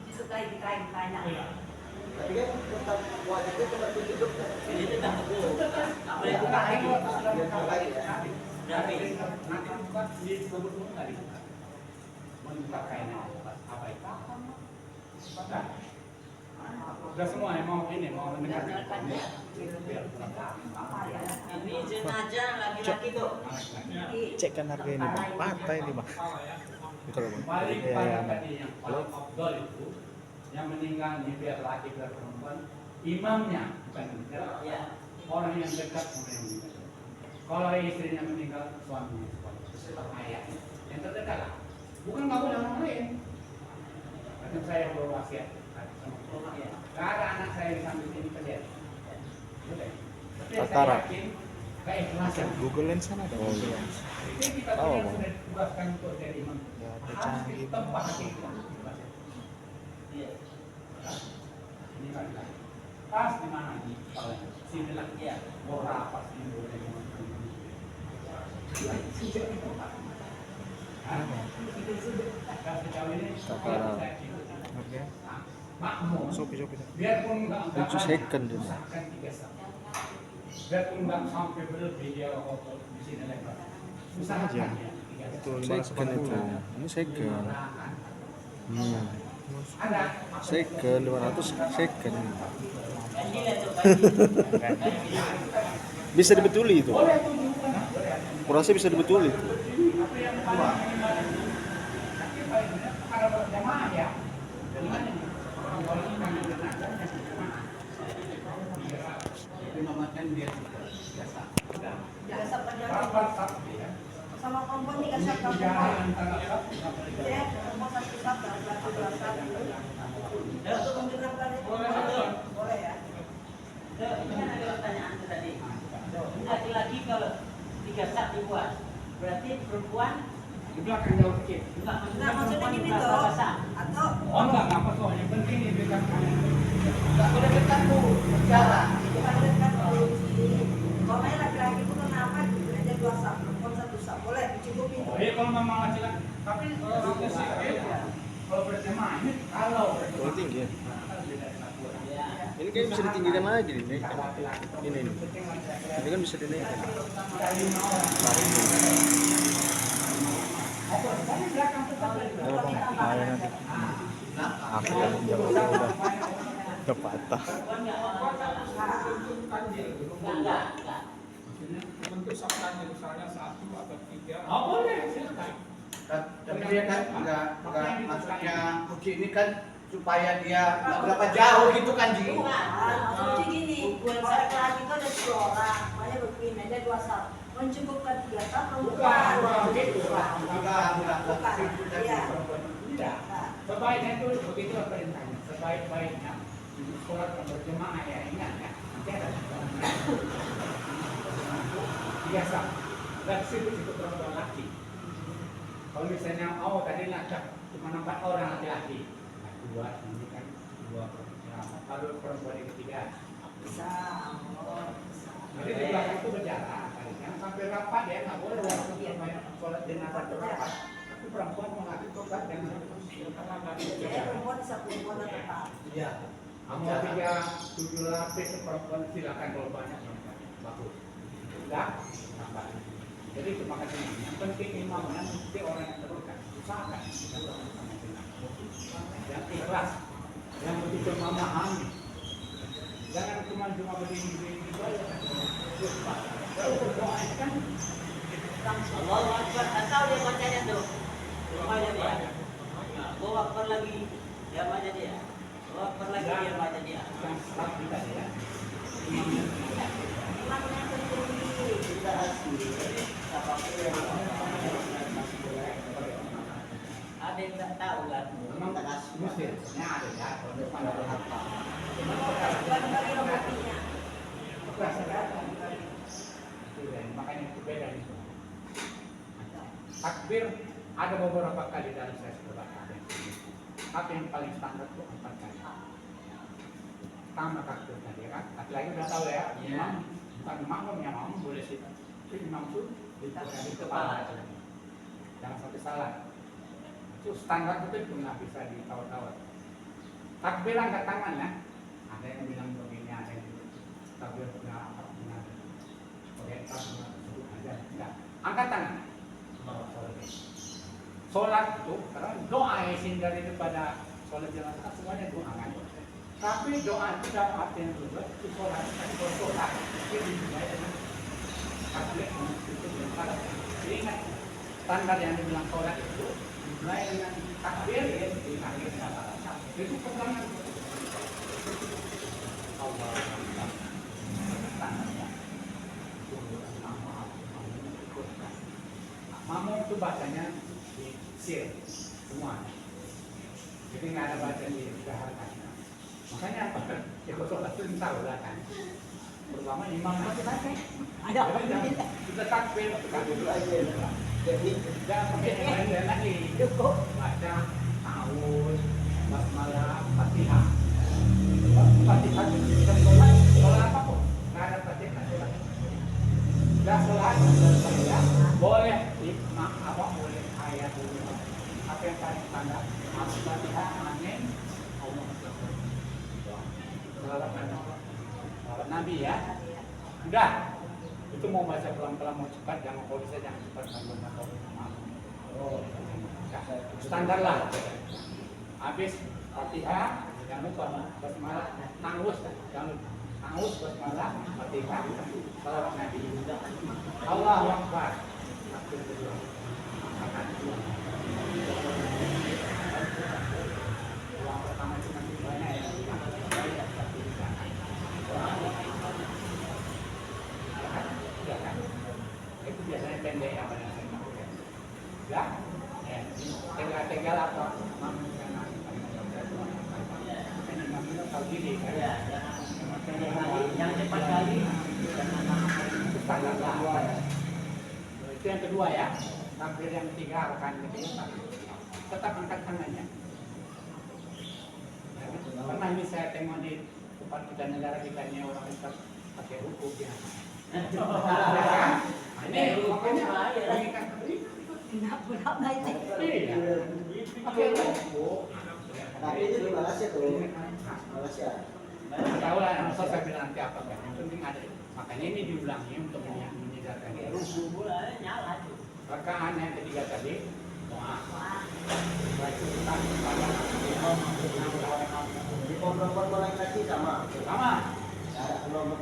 Disukai dikain-kain. Tapi kan tetap wajibnya tetap hidup. Ini tetap betul. Apa yang buka lagi? Nanti buka di kubur nggak dibuka. Membuka kainnya apa itu? Udah semua yang mau ini mau mendengarkan. ini jenazah laki-laki tuh. Cek kan harga ini bang, patah ini bang. Kalau bang, Balik ya, pada ya, tadi yang paling afdol itu yang meninggal ini biar laki biar perempuan imamnya bukan kita. Ya. Orang yang dekat sama yang meninggal. Kalau istrinya meninggal suaminya beserta ayahnya yang terdekat lah. Bukan nggak boleh orang lain. Karena saya berwasiat. Gak ada anak saya di samping sini kerja. Boleh. Tapi saya Antara. yakin keikhlasan. Google Lens sana ada. Oh iya. Itu kita Oh, sudah tugaskan untuk jadi imam. Ya, ada Harus canggih. ditempa hati kita. Iya. Ini kan pas di mana di sini lah. Iya. Berapa sih boleh sejauh ini Harga? makmum Sopi. biarpun nggak Lucu second dia. usahkan 3 jam biarpun nggak sampai berlebih dia kotor di sini lebar usahakan ya 3 Itu jam. second itu. Ini second. Ada Second 200 second. Kan dilihat tuh kan. Bisa dibetuli itu. Kurasa bisa dibetuli. ada jamaah ya Biasa pada rapat sabtu ya sama perempuan nih kasih kamu. Ya, perempuan satu satu, laki dua satu. Untuk menggerakkan itu boleh ya. Ini kan ada pertanyaan tuh tadi. Laki-laki kalau 3 sak dibuat, berarti perempuan di belakang jauh sedikit. enggak Nah, maksudnya gini perempuan tuh, berapa sak? atau Oh enggak apa soal yang penting ini berikan kalian. Nggak boleh dekat bu, jarak. bukan dekat kunci. Kalau laki-laki itu kenapa gitu aja dua sak, perempuan satu sak, boleh dicukupin. Oh iya kalau memang laki-laki, tapi kalau berjemaah ini kalau Kalau tinggi ya. Ya. Ini kayak bisa ditinggikan lagi nih. Ini. Ini kan bisa dinaikkan. Ya bang, ayo nanti. Aku kan jauh udah patah. Perempuan enggak masalah. Enggak. Bentuk sabdanya misalnya 1 atau 3. Oh boleh silakan. Tapi dia kan nggak maksudnya kunci ini kan supaya dia nggak berapa jauh gitu kan Ji. Maksudnya gini, kalau laki-laki itu ada 10 orang, makanya begini aja dua sak. Mencukupkan 3 sak perempuan. Bukan, iya. Tidak. Sebaiknya itu begitu perintahnya. Sebaik-baiknya sholat berjemaah ya ingat ya. Nanti ada biasa. Dan situ perempuan laki. Kalau misalnya tadi lacak cuma 4 orang laki-laki. Nah, 2 ini kan 2 perempuan. Lalu perempuan yang ketiga. Bisa. Jadi di belakang itu berjarak. Yang sampai rapat ya nggak boleh sholat jenazah rapat. Tapi perempuan mengaku tobat dan Jadi perempuan bisa perempuan tetap. Iya. Kamu 3, 7 lapis perempuan silakan kalau banyak perempuan. Bagus. Enggak? Tambah. Jadi terima kasih. Yang penting imamnya mesti orang yang terdekat. Usahakan. Yang ikhlas. Yang begitu memahami. Jangan cuma berdiri saja. Kalau berdoa kan Allahu Akbar. Atau dia bacanya tuh. Baca dia. Allahu Akbar lagi. Dia baca dia. Allahu Akbar lagi dia baca dia. yang salah kita ya. Makanya tertinggi. Kita asli. Ada yang tak tahu kan? Memang Muslimnya ada ya. Kalau depan ada apa? Bagi rokaatnya. Makanya itu beda itu. Takbir ada beberapa kali dalam saya baca. Tapi yang paling standar itu 4 kali. Pertama takbir tadi kan. Lagi udah tahu ya. Imam bukan makmum yang makmum boleh sih. Tapi imam itu di kepala. Jangan sampai salah. Itu standar itu nggak bisa ditawar-tawar. Takbir angkat tangan ya. Ada yang bilang begini, ada yang bilang takbir punya apa punya. Oke, takbir aja. Enggak. Angkat tangan. Sholat itu karena doa yang sehingga daripada sholat jenazah semuanya doa kan. Tapi doa itu dalam artian juga itu sholat. Kan sholat itu dimulai dengan takbir itu berkala. Jadi ingat standar yang dibilang sholat itu dimulai dengan takbir ya diakhiri dengan salam. Itu pertama. Allah standarnya. Mamum itu bacanya di sir semua. Jadi nggak ada baca di daharan. Makanya apa? Ya sholat itu tahu lah kan. Pertama imam itu baca. Ada kita takbir dulu aja. Jadi jangan pakai yang lain lagi. Cukup baca ta'awudz, basmalah, Fatihah. Fatihah itu sholat apapun. Nggak ada Fatihah sholat. Dah sholat boleh apa boleh ayat dulu. Apa yang paling standar? Fatihah, amin. Salawat Nabi ya. Udah. Itu mau baca pelan-pelan mau cepat jangan kalau bisa jangan cepat sambil masuk. Oh, standar lah. Habis Fatihah jangan lupa basmalah, ta'awudz jangan lupa. Ta'awudz basmalah, Fatihah, salawat Nabi. Allahu Akbar. Yang pertama itu nanti banyak ya. Itu biasanya pendek ya pada saya pakai. Ya, tegal apa? Ini tahu diri kan? Yang cepat kali. Itu standar lah. Itu yang kedua ya. Takbir yang ketiga akan ketiga. Tetap angkat tangannya. Pernah ini saya tengok di tempat kita negara kita ini orang tetap pakai hukum ya. Ini makanya mengikat Kenapa naik? pakai hukum. Tapi itu di Malaysia tuh. Malaysia. Tahu lah, masa saya bilang nanti apa kan? Yang penting ada. Makanya ini diulangi untuk menyedarkan diri. Rakaat yang ketiga tadi doa. Baca tentang pada Di pondok laki sama. sama. Ada kelompok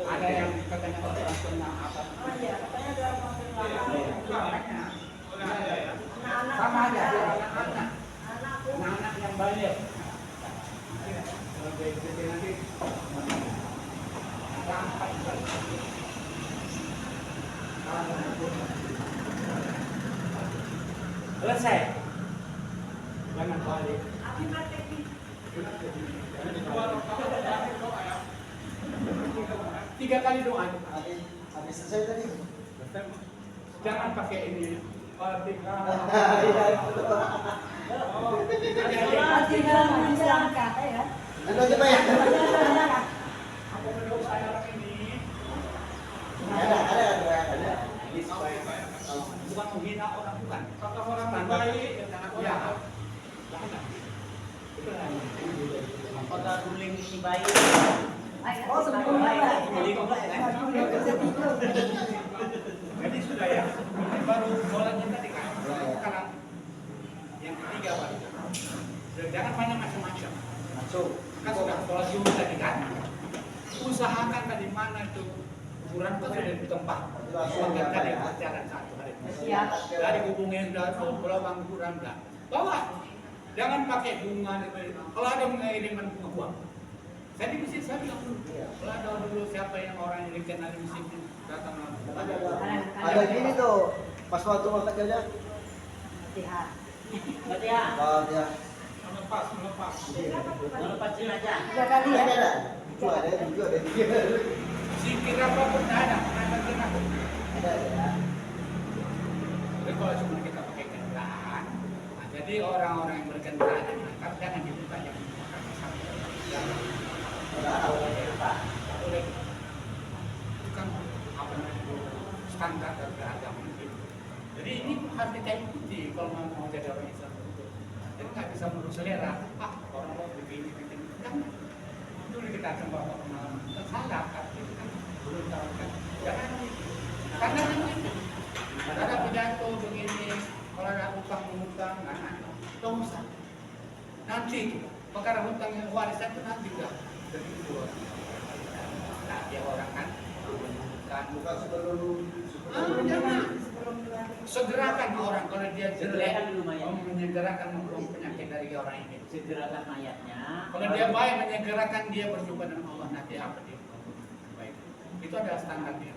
Ada yang katanya orang tentang apa? Oh iya, katanya dalam Makanya. anak-anak Sama aja anak-anak. anakku Anak-anak yang balik. Kalau jadi nanti gampang sekali. Selesai. Jangan balik. Abi praktekin. Tiga kali doa. Habis selesai tadi. Jangan pakai ini. Tinggal menjelangkan ya. Itu aja Pak ya. Aku berdoa saya orang ini. Ada. Ini supaya bukan menghina orang bukan. Kata orang baik, Ya. Itu Apakah ruling ini baik? Oh, sebelumnya Jadi sudah ya. Ini baru sholatnya tadi kan. Sekarang yang ketiga baru. Jangan banyak macam-macam. Masuk. Kan sudah sholat zuhur tadi kan. Usahakan tadi mana itu ukuran itu sudah di tempat. Sholat tadi berjalan satu hari. Dari hubungin dan pulau ukuran dah. Bawa. Jangan pakai bunga. Kalau ada pengiriman bunga buang. Saya di masjid saya bilang dulu. Kalau ada dulu siapa yang orang yang dikenal di masjid datang Ada gini tuh. Pas waktu makan aja. Fatihah. Oh ya. melepas. Melepas jenazah. 3 kali ya. Ada. Itu ada juga ada. Zikir apapun ada. Ada ya. Jadi kalau cuma kita pakai kendaraan, nah, jadi orang-orang yang berkendaraan yang angkat jangan dibuka yang karena sampai itu kan apa namanya standar dari agama itu. Jadi ini harus kita ikuti kalau mau jadi orang Islam itu. Jadi nggak bisa menurut selera. Orang mau begini. Jangan. Itu kita akan bawa pengalaman. Salah, tapi itu kan belum tahu kan. Jangan itu. Karena itu. Ada pidato begini, kalau ada utang-utang, nggak usah. Nanti perkara hutang yang warisan itu nanti enggak jadi itu. Nah, dia orang kan Bukan sebelum jangan. Sebelum Segerakan orang kalau dia jelek, Segerakan dulu mayatnya. menyegerakan membuang penyakit dari orang ini. Segerakan mayatnya. Kalau dia baik, menyegerakan dia berjumpa dengan Allah, nanti apa dia? Baik. Itu adalah standar dia.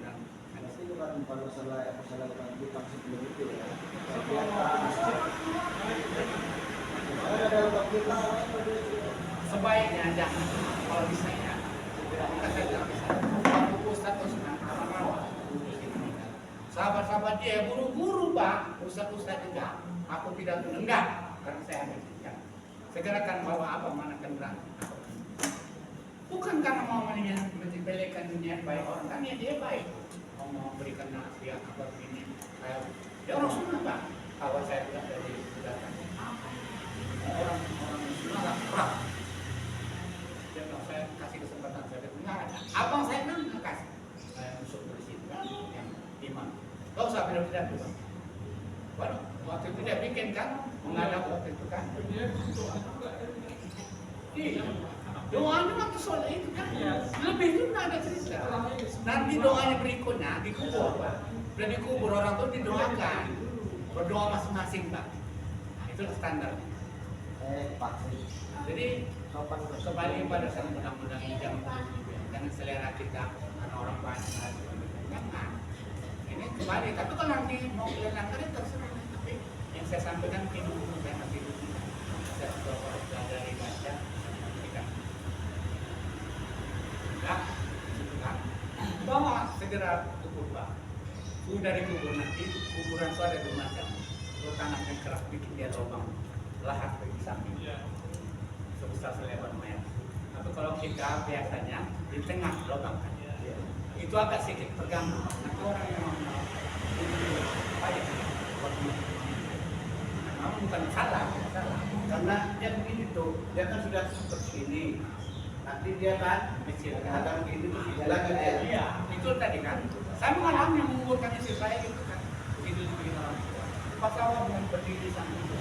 Pasti bukan masalah hutang sebelum itu ya. Sebaiknya jangan kalau bisa ya. Kita saja bisa. Waktu Ustaz Usman rawa. Sahabat-sahabat dia buru-buru Pak, Ustaz enggak. Aku tidak enggak, karena saya ada tidak. Segerakan bawa apa mana kendaraan. Bukan karena mau menyepelekan niat baik orang, kan niat dia baik. Mau berikan nasihat apa begini. Dia orang Sunda Pak. Kalau saya tidak dari Sudatan. Orang Sunda perang. Dia kalau saya kasih kesempatan saya dengar. Abang saya nggak kasih. Saya masuk presiden yang imam. Gak usah bilang tidak. Waduh, waktu itu dia bikin kan menghadap waktu itu kan. Iya. Doanya waktu sholat itu kan lebih itu nggak ada cerita. Nanti doanya berikutnya dikubur Pak. Udah dikubur orang tuh didoakan. Berdoa masing-masing Pak. Nah, itu standar. Jadi kembali pada sang undang-undang ini jangan selera kita karena orang banyak. Jangan. Ini kembali. Tapi kalau nanti mau kelihatan itu terserah. Tapi yang saya sampaikan hidup saya nanti saya coba dari baca. Bawa segera kubur Pak. Sudah dikubur nanti, kuburan itu ada 2 macam. Kalau tanah yang keras bikin dia lubang lahat di samping. Sebesar selebar mayat. Tapi kalau kita biasanya di tengah lubang kan. Itu agak sedikit terganggu. Nanti orang yang mau apa ya? Memang bukan salah. Karena dia begini tuh, dia kan sudah seperti ini. Nanti dia kan kadang begini terus lagi dia. Iya, itu tadi kan. Saya mengalami yang menguburkan istri saya gitu kan. Begitu begini orang tua. Pas awal dengan berdiri sambil itu.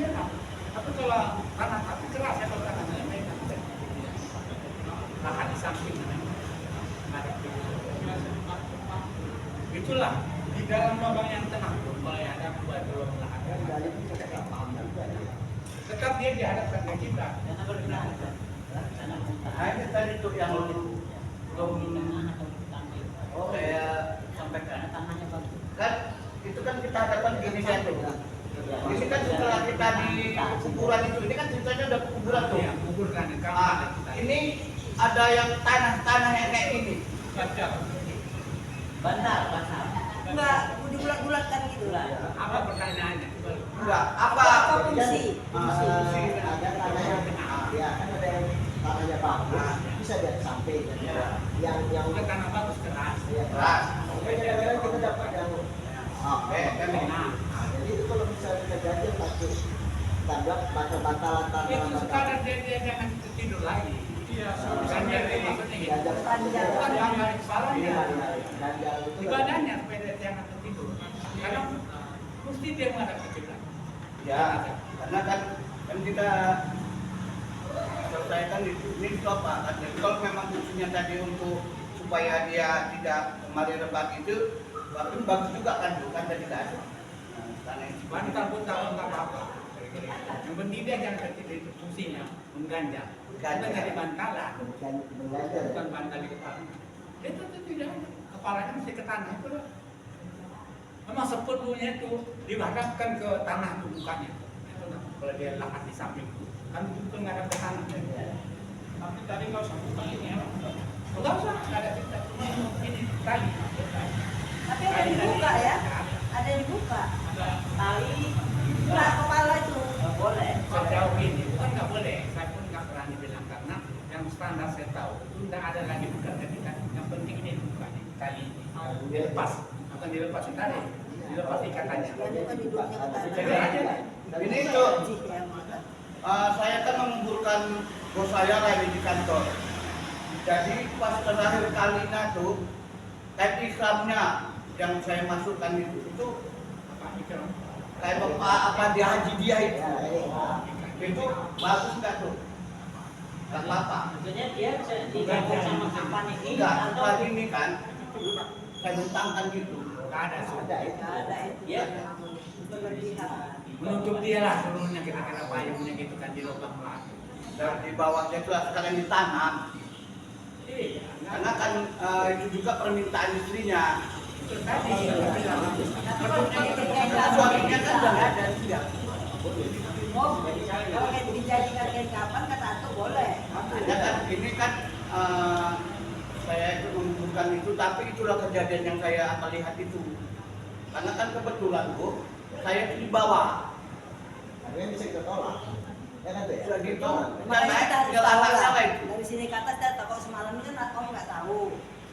Iya kan. Tapi kalau tanah tapi keras ya kalau tanahnya memang lahan di samping ada. Itulah di dalam lubang yang tenang pun kalau ada 2 lahan. Tetap dia dihadapkan ke kita. Karena berkenaan. Nah ini tadi tuh yang belum kayak Sampaikan tanahnya bagus. kan itu kan kita hadapkan gini kan tuh. Ini kan setelah kita di kuburan itu, ini kan ceritanya udah kuburan tuh. Iya, kuburkan Ah, ini ada yang tanah yang kayak gini. Bandar. enggak dibulat-bulatkan gitu lah. Apa pertanyaannya? Enggak, apa? Apa fungsi? Ada tanahnya, ya kan ada yang tanahnya bagus, bisa dari samping. Yang Bukan tanah bagus keras. ya Keras. kadang-kadang kita dapat yang Oke, kan ini. nah, jadi itu kalau bisa kita ganti pakai tanda bantalan Itu sekarang dia jangan tidur lagi. Iya, Kan dia maksudnya gitu. Panjang. Bukan gambar kepalanya. ganjal itu Di badannya supaya dia jangan tertidur. Karena mesti dia menghadap ke kita. Ya, karena kan kita selesaikan ini itu apa? Kan jadi kalau memang fungsinya tadi untuk supaya dia tidak kembali rebah itu, berarti bagus juga kan, bukan jadi tidak ada. Nah, karena itu Bantal pun tahu nggak apa-apa. Yang penting dia jangan tertidur itu fungsinya mengganja. Bukan jadi bantalan. mengganjal. Bukan bantal di kepala. Dia tetap tidak ada. Kepalanya mesti ke tanah itu loh. Memang sepenuhnya itu dihadapkan ke tanah itu mukanya. Itu nah, kalau dia lahat di samping kan itu nggak ada ke tanah. Tapi tadi nggak usah buka ini ya. Enggak usah, nggak ada cerita. Ini tadi. Tapi ada yang dibuka ya? Ada yang dibuka. Tali Buka kepala itu. nggak boleh. Sejauh ini bukan nggak boleh. Saya pun nggak berani bilang karena yang standar saya tahu itu nggak ada lagi bukan ketika yang penting ini bukan tali ini dilepas akan dilepas tadi. Saya kan mengumpulkan bos saya lagi di kantor. Jadi pas terakhir kalinya tuh, kayak Islamnya yang saya masukkan itu kayak apa dia haji dia itu bagus nggak tuh? Nggak apa-apa. Maksudnya dia digabung sama kapan ini Enggak, atau kali ini kan saya bentangkan gitu. Nggak ada sih. Nggak ada itu. ya Berlebihan. Menutup dia lah seluruhnya kira-kira payungnya gitu kan di lubang lah. Dan di bawahnya itu sekarang ditanam. Iya. Karena kan itu juga permintaan istrinya. Itu tadi. Karena suaminya kan udah nggak ada juga. Oh, kalau kayak dijadikan kayak kapan kata Ato boleh. Makanya kan ini kan saya itu mengumpulkan itu, tapi itulah kejadian yang saya akan lihat itu. Karena kan kebetulan Bu, saya itu di bawah. Artinya bisa kita tolak. Ya kan tuh ya? Sudah gitu, Makanya kita harus jalan tahu anaknya lah. lain. Dari sini ke atas data. Kalau semalam ini kan kamu nggak tahu.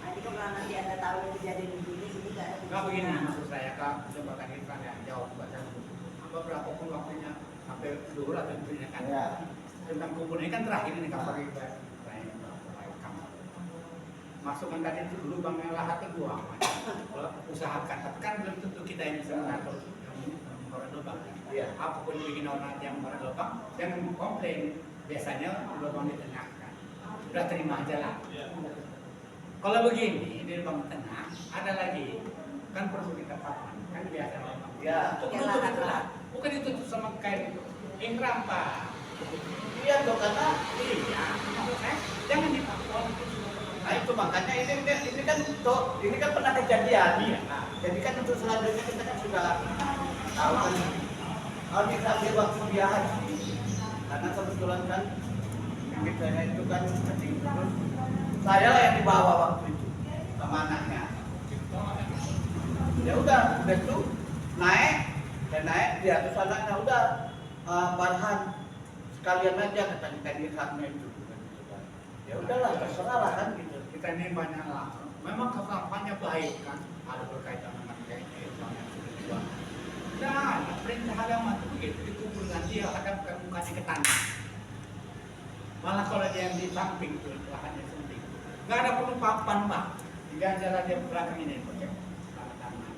Nanti kalau nanti anda tahu yang kejadian begini, sini nggak ada. Enggak begini maksud saya Kak, coba kan Irfan yang jawab baca beberapa pun waktunya sampai dulu atau intinya kan. Ya. Tentang kubur ini kan terakhir ini Kak pakai masukkan tadi itu dulu bang yang lahat kedua. Kalau usahakan, tapi kan belum tentu kita yang bisa mengatur orang lubang. Iya. Apapun bikin orang yang orang lubang, jangan komplain. Biasanya lubang ditengahkan. Udah terima aja lah. Kalau begini di lubang tengah ada lagi kan perlu kita papan kan biasa lubang. Ya. Untuk tutup itu lah. Bukan ditutup sama kain ingram Pak. Iya dong, karena Iya. Jangan dipakai. nah itu makanya ini kan tuh ini kan pernah kejadian. Iya. Jadi kan untuk selanjutnya kita kan sudah tahu kan kalau diambil waktu dia haji. Karena kebetulan kan bibit saya itu kan kecil terus saya lah yang dibawa waktu itu sama anaknya. Ya udah itu naik dan naik di atas anaknya udah Farhan sekalian aja katanya kan Irhamnya itu. Ya udahlah terserah lah kan gitu. Kita ini banyak lah. Memang kampanye baik kan, ada berkaitan dengan kayak Irfan yang sudah tua. Dan perintah agama itu begitu, dikumpulkan dia hadapkan mukanya ke tanah. Malah kalau dia yang di samping itu lahannya sempit, nggak ada perlu papan Pak. Diganjar aja belakang ini pakai tanah.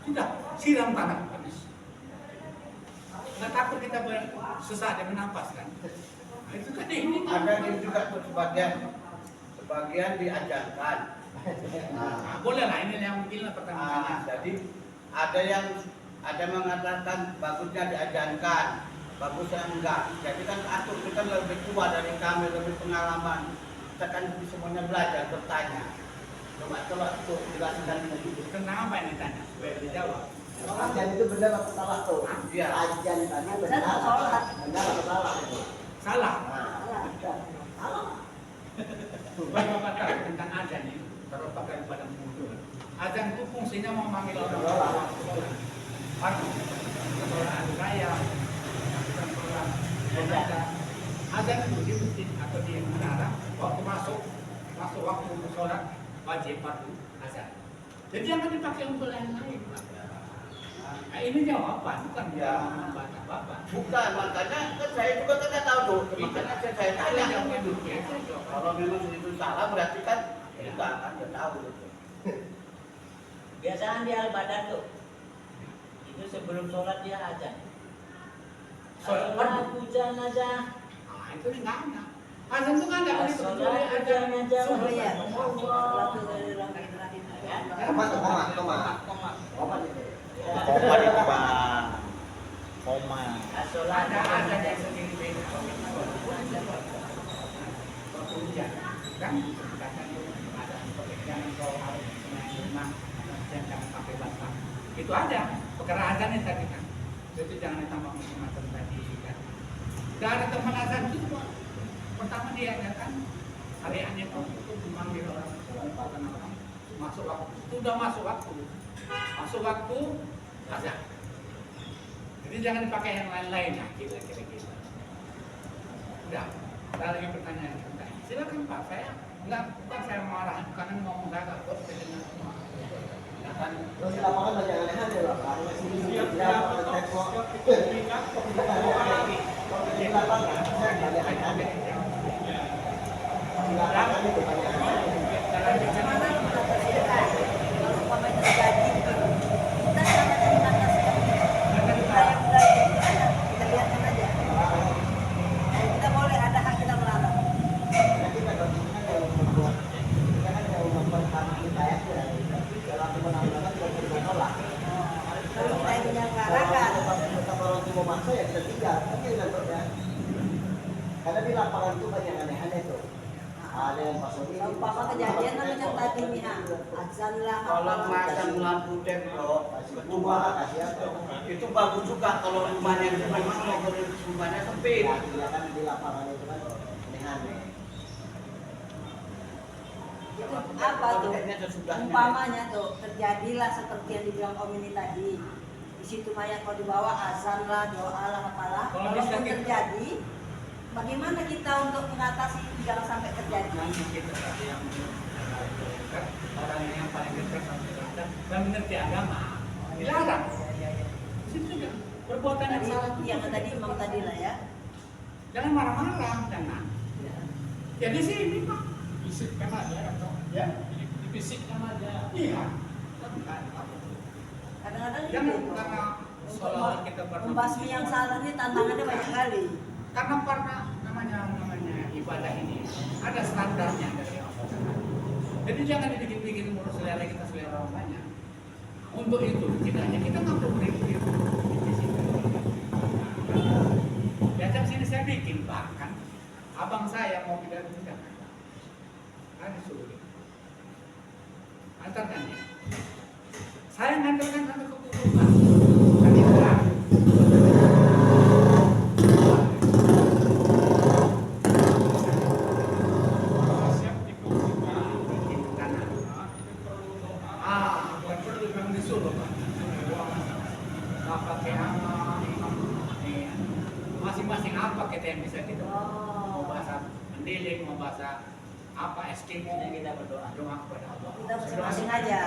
Sudah siram tanah habis. Nggak takut kita sesak dan menampas kan? Nah, itu kan ini. Ada juga tuh sebagian diajarkan. Nah, boleh lah ini yang mungkin pertama. Jadi ada mengatakan bagusnya diajarkan, bagusnya enggak. Jadi kan atur kita lebih tua dari kami, lebih pengalaman. Kita kan semuanya belajar bertanya. Coba tuh jelaskan dulu. Kenapa ini tanya? Supaya dijawab. Ajan itu benar atau salah tuh? Iya. Ajan tadi Ajan benar atau salah? Benar atau salah itu? Salah. Nah, salah. Bapak tahu tentang azan itu kalau pakai pada mulut. Azan itu fungsinya memanggil orang. Orang kaya, bukan orang berbeda. Azan itu di masjid atau di menara waktu masuk waktu sholat wajib fardu azan. Jadi jangan dipakai untuk lain-lain. Nah, ini jawaban bukan Ya. membantah Bapak. Bukan, makanya kan saya juga kan nggak tahu tuh. Makanya saya tanya kan gitu. Kalau memang itu salah berarti kan kita kan nggak tahu gitu. biasaan di Al-Badan tuh itu sebelum sholat dia azan. Sholat fardu. Hujan aja. Nah, itu nggak ada. Azan itu nggak ada. Itu kecuali Sholat azan hujan aja. Oh iya. Allah. Koma itu. Koma di bang. Koma. Sholat ada azan yang sendiri beda. Waktu hujan, kan? Katakan ada jangan kau harus memang jangan sampai basah. Itu aja. Perkara azan itu tadi kan. Itu jangan ditambah macam-macam tadi kan. Tidak ada teman azan itu cuma pertama dia kan hariannya itu memanggil orang masuk waktu. Itu udah masuk waktu azan. Jadi jangan dipakai yang lain-lain lah kira-kira gitu. Udah, ada lagi pertanyaan. Silakan Pak, saya bukan saya marah, karena ngomong saya kok dengan semua. Ya kan? Terus di lapangan banyak aneh-aneh loh. Karena sini Siap, dia pakai teko. Di lapangan ada. Di lapangan itu banyak ada. Bagaimana mengatasikan kalau umpamanya terjadi kita sangat mengatasikan budaya-budaya itu ada, kita biarkan aja. Kita boleh ada hak kita melarang. Karena kita yang membuat kita kan yang mempertahankan kita ya. Dalam menanggapan kita bisa nolak. Kalau kita ingin menyelenggarakan, Tetap orang tua memaksa ya kita tinggal. Tapi ya. Karena di lapangan itu banyak aneh-aneh tuh. Ada yang pasang ini. umpama kejadian namanya tadi nih, azan lah. Kalau apalah. masang lampu tembok Itu mah kasih apa? itu bagus juga kalau rumahnya itu memang rumahnya sempit. Ya kan di lapangan itu kan aneh-aneh. Itu apa tuh? Umpamanya tuh terjadilah seperti yang dibilang Om ini tadi. Di situ mayat mau dibawa azan lah, doa lah, apalah. Kalau Kalau bisa kita- terjadi, bagaimana kita untuk mengatasi itu jangan sampai terjadi? Nanti kita ada yang orang yang paling dekat sama kita dan mengerti agama dilarang. Itu juga perbuatan yang Tadi salah. yang tadi Imam tadi lah ya. Jangan marah-marah, jangan. Ya di sini Pak. Fisikkan aja atau Ya, difisikkan aja. iya. Kadang-kadang Jangan gitu. karena Untuk seolah kita pernah membasmi yang salah ini tantangannya banyak kali. karena pernah namanya ibadah ini ada standarnya dari Allah. Jadi jangan dibikin-bikin menurut selera kita selera orang banyak. Untuk itu tidaknya kita nggak perlu berpikir. Datang sini saya bikin bahkan abang saya mau pindah pindah. Ada suruh dia. Antarkan dia. Saya ngantarkan sampai ke kuburan. Tadi pulang. Siap dikunjungan. Bikin tanah. Bukan perlu memang disuruh Pak. Nggak pakai apa, nih, masing-masing apa kita yang bisa kita mau bahasa mendilik, mau bahasa apa eskimo Kita berdoa. doa kepada Allah. Kita masing-masing aja.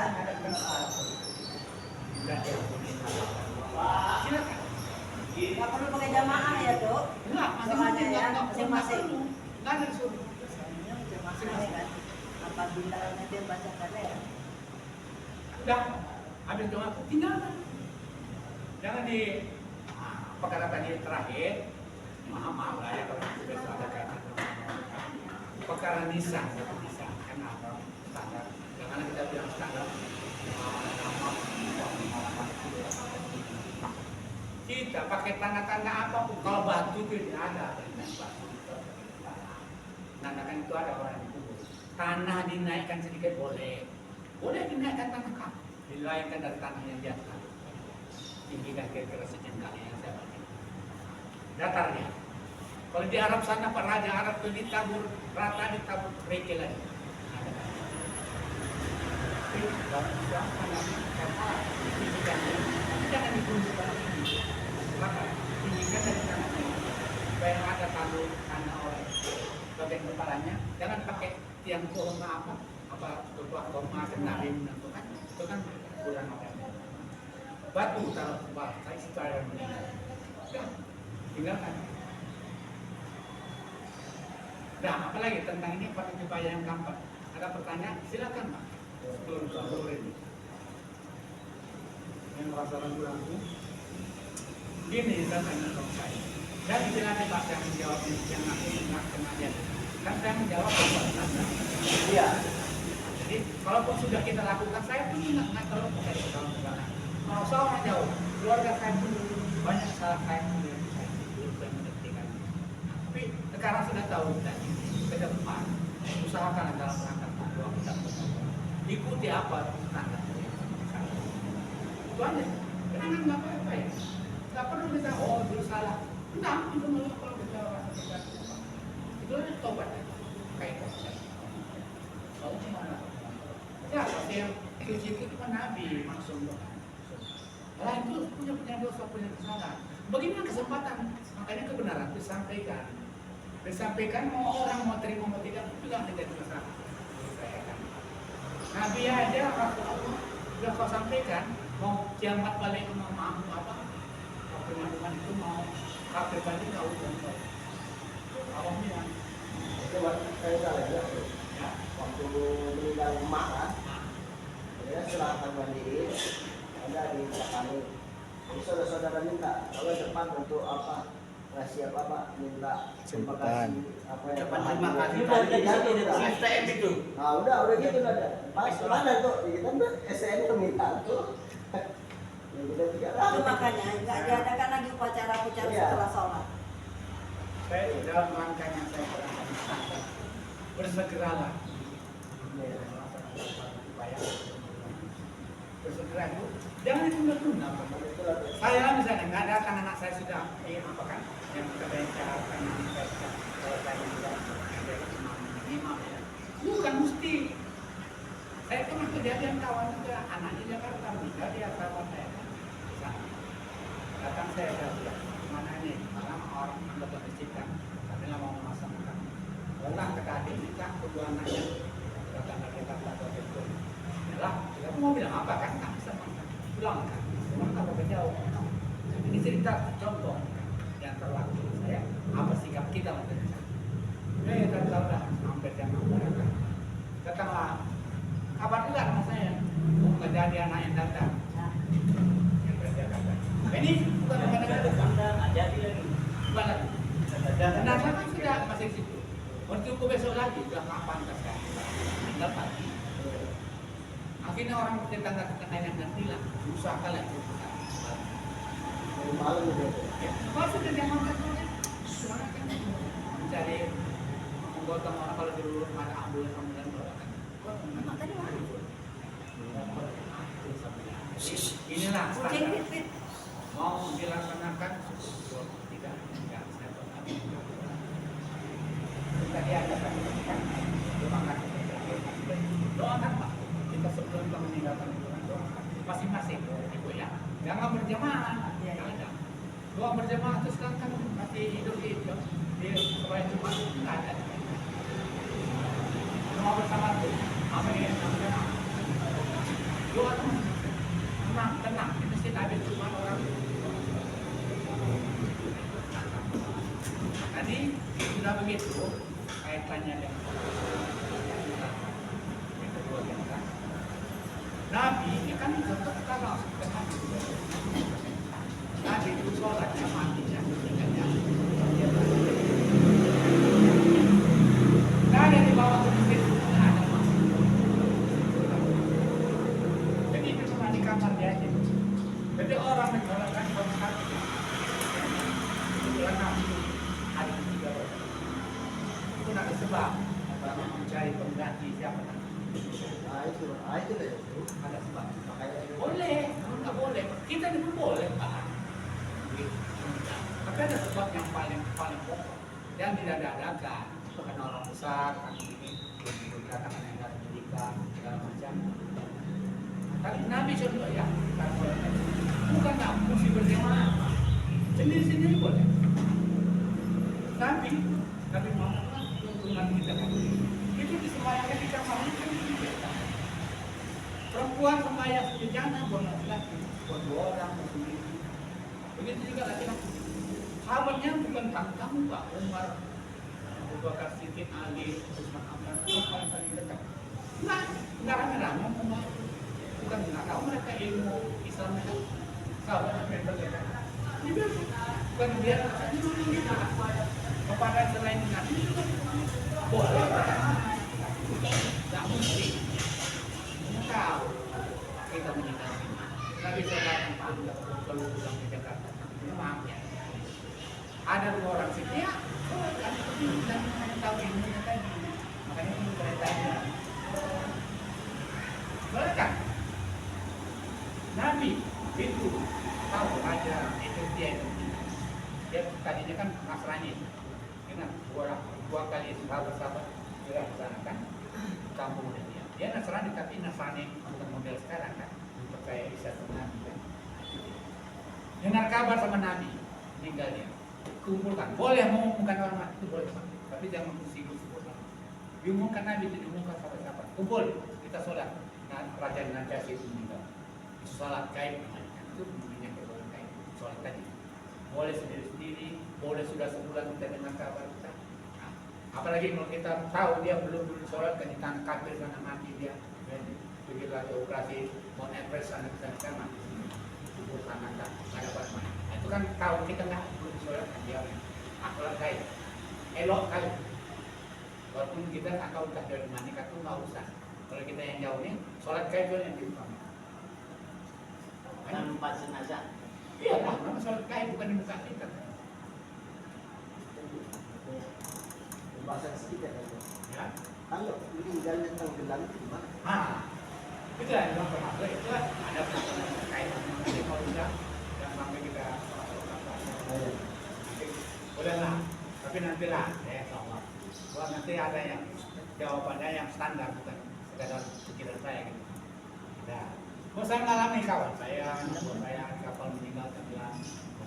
Silakan. Nggak perlu pakai jamaah ya Dok. Enggak, Doanya ya, masing-masing. Enggak ada disuruh. Jamaah ya kan. Apabila nanti yang bacakan ya. Udah, habis doa tinggalkan. Jangan di perkara tadi terakhir, maaf lah ya kalau besok ada kata perkara nisan, kenapa standar? Jangan kita bilang standar. Kita pakai tanda-tanda apapun, kalau batu itu tidak ada. Nandakan itu ada orang yang kubur. Tanah dinaikkan sedikit boleh, boleh dinaikkan tanah kamu, dilainkan dari tanah yang di atas. Tinggikan kira-kira sejengkal yang saya pakai. Datarnya. Kalau di Arab sana Pak Raja Arab itu ditabur rata, ditabur kerikil lagi. Jangan dikunjungkan ini. Maka tinggikan dari tanah ini. Supaya ada tanah oleh bagian kepalanya. Jangan pakai tiang pohon apa tutup koma nabi menentukan. Itu kan kurang apa. Batu taruh ke bawah, saya secara meninggal. Ya, tinggalkan. Nah, apalagi tentang ini Pak Upaya yang gampang. Ada pertanyaan? Silakan Pak. Belum ini. Yang merasa ragu-ragu. Gini tentang saya. Dan silakan Pak yang menjawab yang aku nggak sengaja. Kan saya menjawab apa? Iya. Jadi, kalaupun sudah kita lakukan, saya pun nggak terlalu pakai dalam negara. Mau seorang jauh, keluarga saya pun banyak salah saya pun yang saya belum mengertikan. Tapi sekarang sudah tahu kita ke depan usahakan dalam rangka doa kita. Ikuti apa standar itu aja. Jangan nggak apa-apa ya. Nggak perlu kita dulu salah. Enggak, itu malah kalau kita rasa itu aja tobat. Kayak itu. Kalau gimana? Ya, pasti yang suci itu kan Nabi maksudnya. Nah itu punya dosa, punya kesalahan. Bagaimana kesempatan? Makanya kebenaran disampaikan. Disampaikan mau orang mau terima mau tidak itu tidak menjadi masalah. Nabi aja Rasulullah sudah kau sampaikan mau kiamat balik mau apa? Kafir itu mau kafir balik kau contoh. awamnya. Coba saya salah juga tuh. Ya. Waktu meninggal emak kan, dia setelah akan mandiin, ada di belakangnya. Jadi saudara-saudara minta, kalau depan untuk apa, ngasih apa pak, minta terima Sambutan. kasih, apa yang Ucapan telah terima kasih. dilakukan. Udah di sini, Udah. udah. STM itu. Nah udah gitu ada. Pas mana tuh, kita kan SN tuh minta tuh. Ya kita juga Itu makanya nggak diadakan lagi upacara-upacara Iya. setelah sholat. Saya dalam rangka yang saya pernah bersegeralah. Iya. Supaya bersegera itu jangan ditunda-tunda. Saya misalnya nggak ada kan anak saya sudah apa kan yang kebencia kalau saya sudah imam ya. Bukan mesti. Saya pernah kejadian kawan juga anaknya Jakarta meninggal dia sahabat saya. Datang saya bilang mana ini malam orang anggota masjid kan tapi nggak mau memasamkan. Pulang ke tadi minta kedua anaknya datang ke Jakarta atau itu. Yalah, kita mau bilang apa kan nggak bisa makan. Pulang kan, pulang apa jauh. Ini cerita contoh yang terwakil saya apa sikap kita mendengar. Ya kita sudah hampir jam 6 kan. Datanglah kabar juga sama saya mau menjadi anak yang datang. Yang dari Jakarta. Ini bukan itu Nggak jadi lagi. bukan lagi. Nah, saya kan sudah masih situ. Waktu itu besok lagi sudah nggak pantas kan. Tinggal pagi. Akhirnya orang tetangga-tetangga yang nanti lah berusaha kalian. Dari malam gitu. Ya, masuk ke zaman kan suara kan mencari menggotong orang kalau di rumah ada ambulans kemudian bawakan. Emak tadi mana? Inilah Kucing standar. fit-fit. Mau dilaksanakan tidak saya pernah tadi ada kan doakan doakan pak kita sebelum kita meninggalkan doa masing-masing ibu ya jangan berjamaah ada doa berjamaah itu sekarang kan masih hidup di supaya cuma nggak ada doa bersama itu amin doa tenang di masjid ada cuma orang. Tadi sudah begitu kaitannya dengan yang kedua yang kan. Nabi ini kan contoh kita langsung ke Nabi. Nabi itu sholatnya matinya ketiganya. Nggak ada di bawah masjid, nggak ada masjid. Jadi itu cuma di kamar dia aja. Jadi orang menjalankan sholat kebetulan Nabi hari ketiga itu ada sebab mencari pengganti siapa nanti Nah itu deh. ada sebab Makanya boleh nggak boleh kita itu boleh pak tapi ada sebab yang paling pokok yang tidak diadakan karena orang besar kan ini dikatakan yang dari pendidikan segala macam tapi Nabi contoh ya bukan nggak mesti berjamaah sendiri-sendiri boleh Nabi Muhammad tuntunan kita kan itu disembahyangkan di kamar itu kan biasa. Perempuan sembahyang sejana buat laki-laki, buat 2 orang, buat sendiri. Begitu juga laki-laki. Sahabatnya bukan kamu Pak Umar, Abu Bakar Siddiq, Ali, Utsman Affan, orang paling dekat. Nggak rame-rame, bukan nggak tahu mereka ilmu Islam mereka. Sahabat yang terdekat. Ini biasa. Bukan biar kepada selain Nabi boleh tidak mesti tahu kita meninggal Nabi SAW kalau pulang ke Jakarta maaf ya ada 2 orang setia kan dan tahu ilmunya tadi makanya itu ceritanya boleh kan Nabi itu tahu aja itu dia tadinya kan Nasrani ingat 2 kali sahabat-sahabat juga kan kampung dia Nasrani tapi Nasrani bukan model sekarang kan percaya Isa Nabi kan dengar kabar sama Nabi meninggal dia kumpulkan boleh mengumumkan orang mati itu boleh tapi jangan musibah diumumkan Nabi itu diumumkan sahabat-sahabat kumpul kita sholat nah kerajaan Najasyi itu meninggal sholat gaib namanya itu bunyinya perbuatan gaib sholat tadi boleh sendiri-sendiri boleh sudah sebulan kita dengar kabar kita Apalagi kalau kita tahu dia belum sholat kan kita kafir karena mati dia. Begitu ada operasi mau nepres sana kita mati. Kubur sana ada apa? Itu kan tahu kita nggak belum sholat kan dia. Akhlak baik, elok kali. Walaupun kita nggak tahu tak dari mana itu nggak usah. Kalau kita yang jauh nih, sholat kayak yang diutamakan. Tanpa jenazah. Iya lah, nama sholat kayak bukan di muka kita. Pembahasan sedikit aja. Ya. Kalau meninggalnya tenggelam itu gimana? Itu yang bilang termasuk itu ada persoalan terkait dengan kalau sudah yang sampai kita udahlah, tapi nantilah ya Allah. Kalau nanti ada yang jawabannya yang standar bukan sekadar pikiran saya gitu. Nah, kalau saya mengalami kawan saya kapal meninggal tenggelam,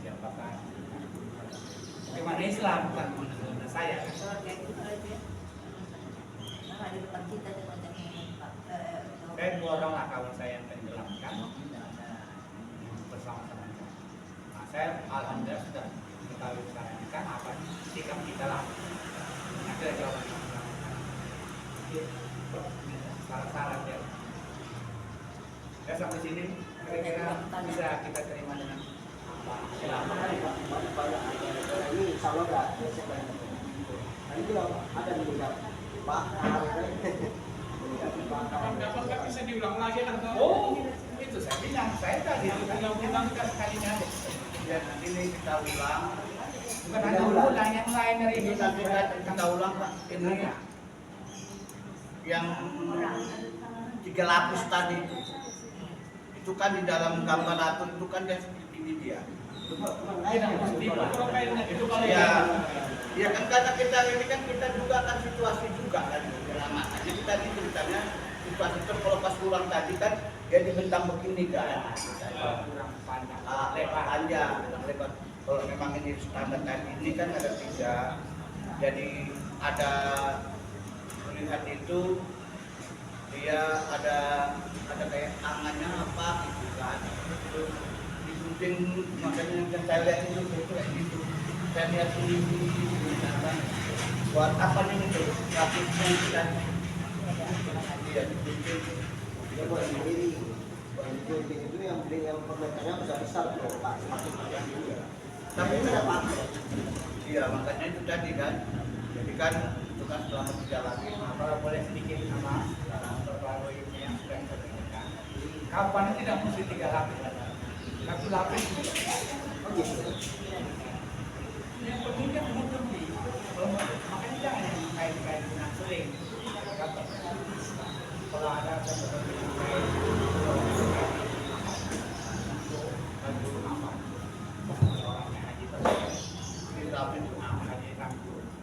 siapakah? Bagaimana Islam bukan menurut saya? Sholat kayak gitu aja ya. Nah, di depan kita ada banyak yang Saya dua orang lah kawan saya yang tenggelamkan bersama-sama. Nah, saya alhamdulillah sudah mengetahui sekarang kan apa sikap kita lah. Nanti ada jawaban salah-salah ya. Ya sampai sini kira-kira bisa kita terima dengan apa? Ini insya Allah nggak biasa banyak. Nanti kalau ada meninggal Pak, Kalau dapat nggak bisa diulang lagi kan? Oh, itu saya bilang, saya tadi ulang kita sekalinya aja. Ya nanti ini kita ulang. Bukan hanya ulang yang lain dari Ini itu nanti kita ulang Pak. Ini yang 3 lapis tadi itu kan di dalam gambar atur itu kan dia seperti ini dia. itu kalau Ya kan karena kita ini kan kita juga kan situasi juga kan lama. Jadi tadi ceritanya situasi itu kalau pas pulang tadi kan dia dibentang begini kan. kurang panjang, Lebar panjang, lebar. Kalau memang ini standar tadi ini kan ada 3. Jadi ada melihat itu dia ada kayak tangannya apa gitu kan. Terus digunting makanya yang saya lihat itu kayak gitu. Saya lihat ini buat apa nih itu grafiknya dan dia digunting dia buat sendiri. Gunting itu yang beli yang permeternya besar-besar tuh Pak, semakin banyak juga. Tapi itu ada pakai. iya makanya itu tadi kan jadi kan itu kan selama 3 lagi kalau boleh sedikit sama terbaru ini yang sudah kita dengarkan. Kapan tidak mesti 3 lapis, 1 lapis. Oh gitu. Yang penting kan mudah nih. Makanya jangan yang kain-kain benang sering. Kalau ada seperti kain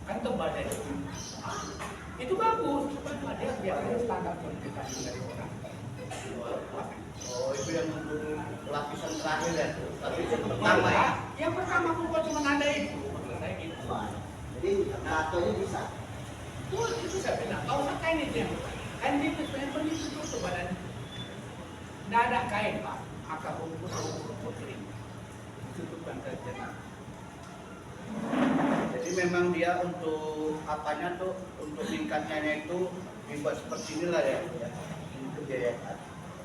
kan tebal dari itu bagus, cuma dia biasanya standar kita dari orang. oh itu yang untuk lapisan terakhir ya tapi itu Pertama pertama ya yang pertama bukan cuma ada itu, saya gitu. Wah, jadi NATO-nya bisa. Oh, itu saya bilang, kau usah kain itu yang kain itu yang penting tutup badan. Tidak ada kain pak, akar rumput kering, tutupkan saja. jadi memang dia untuk apanya tuh untuk tingkatnya itu dibuat seperti inilah ya untuk biaya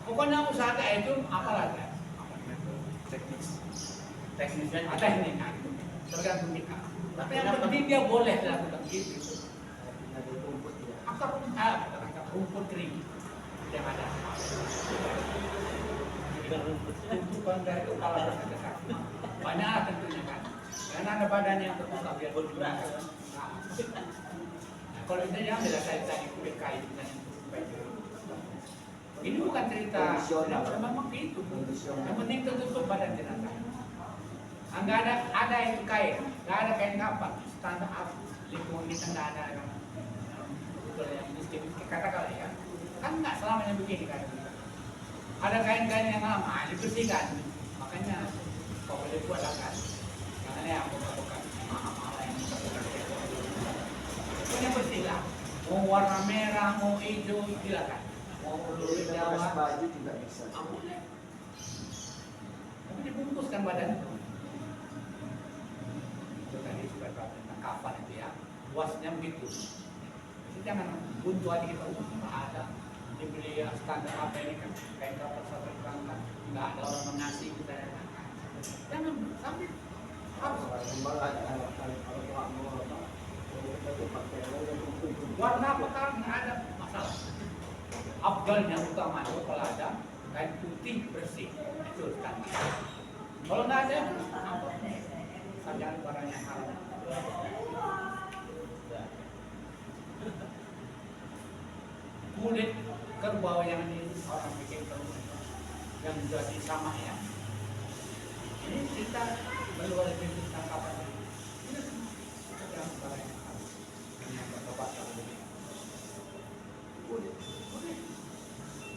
Pokoknya usaha itu apalah ya? Teknisnya ada ini kan, tergantung kita. Tapi yang penting dia boleh lakukan gitu. Akar rumput kering yang ada. Tumpukan dari kepala sampai kaki. Banyak tentunya kan. Karena ada badan yang terbuka biar bergerak. Nah, kalau kita yang beda tadi kulit kain dan ini bukan cerita memang itu. Yang penting tertutup badan jenazah. Enggak ada itu kain, enggak ada kain kapan, standar apa? Lingkungan kita enggak ada kan. Betul yang miskin katakan ya. Kan enggak selamanya begini kan. Ada kain-kain yang lama dibersihkan. Makanya kau boleh buat lah kan. Jangan yang bukan mahal-mahal yang bukan. Pokoknya bersihlah. Mau warna merah, mau hijau, silakan. Mau lurik Pakai Jawa, baju juga bisa. boleh. Tapi dibungkuskan badan itu. Itu tadi sudah tentang kapan itu ya. luasnya begitu. Jadi jangan buntu aja kita nggak ada dibeli standar apa ini kan kayak kapal satu perangkat nggak ada orang mengasih kita jangan sampai harus warna apa kan nggak ada masalah. Afdalnya utama itu kalau ada kain putih bersih itu kan. Kalau nggak ada apa? Jangan barang yang haram. Kulit kerbau yang ini orang bikin kerbau yang jadi sama ya. Ini kita perlu ada jenis tangkapan. Ini yang barang yang haram. Yang bertobat kalau kulit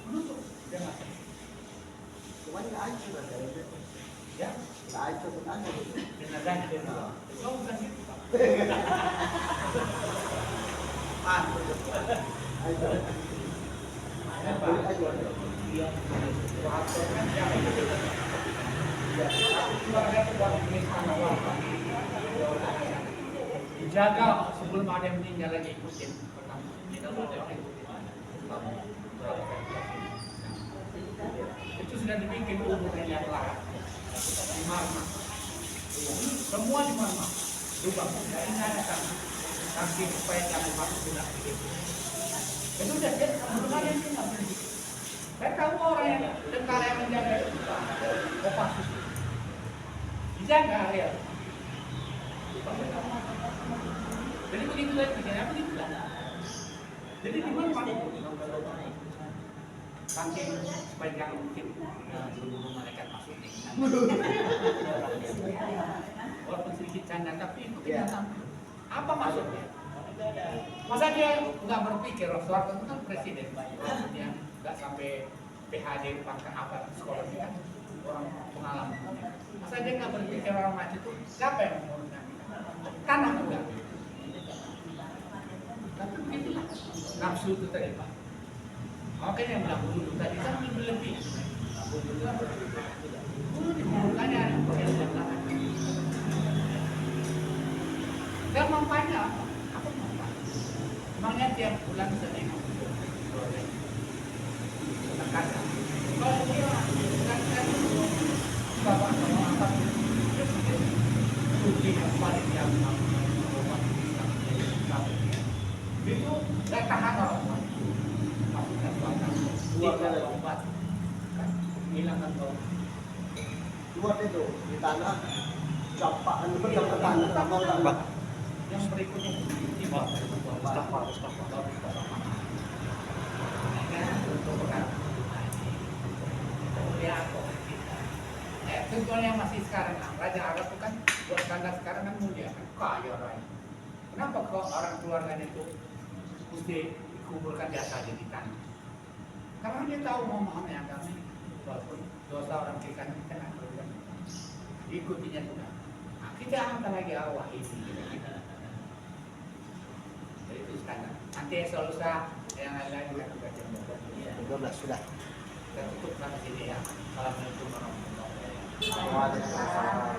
menutup jangan. Cuma nggak hancur ada itu. Ya, Nggak hancur pun ada. benar kan? Kau bukan gitu Pak. Hancur. Kulit aja. Dijaga sebelum ada yang meninggal lagi ikutin pertama. Kita boleh itu sudah dibikin umurnya yang larat di Marma. Semua di Marma. Lubang. Ini ada kan. Kaki supaya jangan masuk tidak begitu. Itu udah jadi belum ada yang tinggal. Saya tahu orang yang tentara yang menjaga itu Kopassus. Dijaga ya. Jadi begitu lagi begini apa begitu lah. Jadi di mana saking supaya jangan mungkin berburu malaikat masuk nih. Walaupun sedikit canda tapi itu kenyataan. Apa maksudnya? Masa dia nggak berpikir Soeharto itu kan presiden, dia nggak sampai PhD pangkat apa sekolah dia orang pengalaman. Masa dia nggak berpikir orang mati itu siapa yang menguruskan? Tanah juga. Tapi begitulah nafsu itu tadi Pak. Makanya yang bilang dulu tadi kan lebih. Dulu dimulakannya ada perjalanan. Dan manfaatnya apa? Apa manfaat? Emangnya tiap bulan seneng kadang kalau dia kan bapak sama apa presiden rugi paling yang itu nggak tahan orang masukkan suara obat hilangkan bau Luar itu di tanah campaan itu yang ke tanah sama tanah. yang berikutnya di bawah Mustafa contohnya yang masih sekarang Raja Arab itu kan buat standar sekarang kan mulia kan kaya orang. Kenapa kok orang keluarganya itu mesti dikuburkan di atas di tanah? Karena dia tahu memahami agama ini. Walaupun dosa orang kita nggak perlu ikutinya sudah. Nah, kita angkat lagi arwah ini. Jadi itu standar. Nanti solusi yang lain juga kita coba. 12 sudah. Kita tutup sampai sini ya. Assalamualaikum warahmatullahi wabarakatuh. Waalaikumsalam.